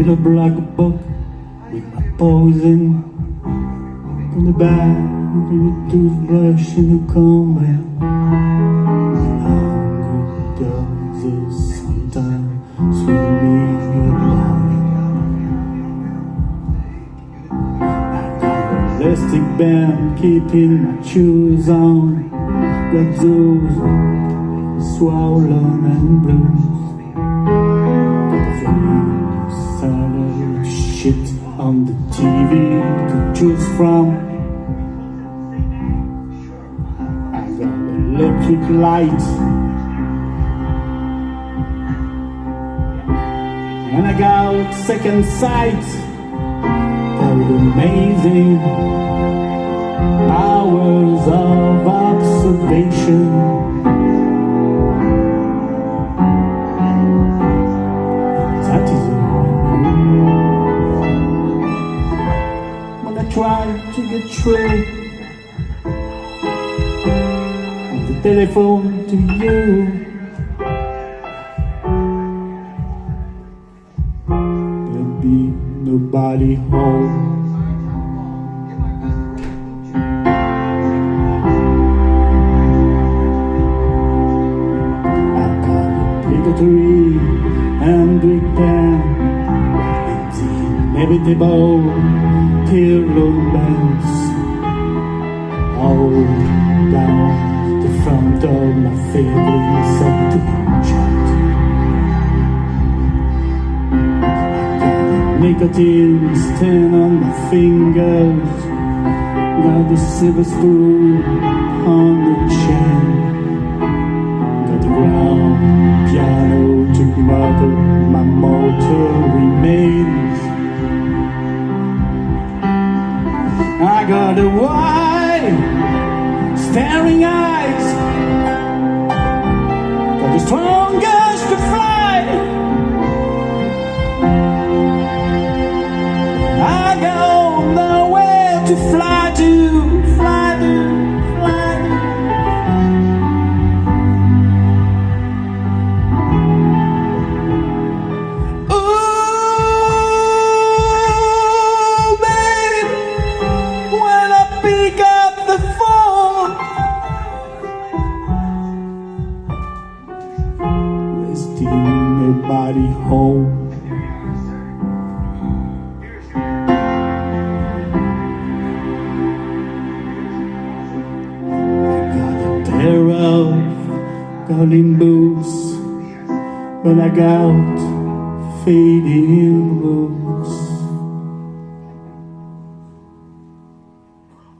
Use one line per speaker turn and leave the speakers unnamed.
Little black book with my poison in the bag, with a toothbrush and a comb. Hunger does it sometimes with me alone. I got an elastic band keeping my shoes on, got those swollen and blues. Shit on the TV to choose from. I got electric light and I got second sight. Got amazing hours of observation. That is try to get through on the telephone to you. There'll be nobody home. I got obligatory and big band and the inevitable pyramids all down the front of my favorite subdivision. I got nicotine stain on my fingers, got the silver spoon on the chain, got the ground piano to mother my mortal remains. I got the wide, staring eyes, got the strongest to fly. I got nowhere to fly to, fly to, fly to. Nobody home. I got a pair of golden boots, but I got fading boots.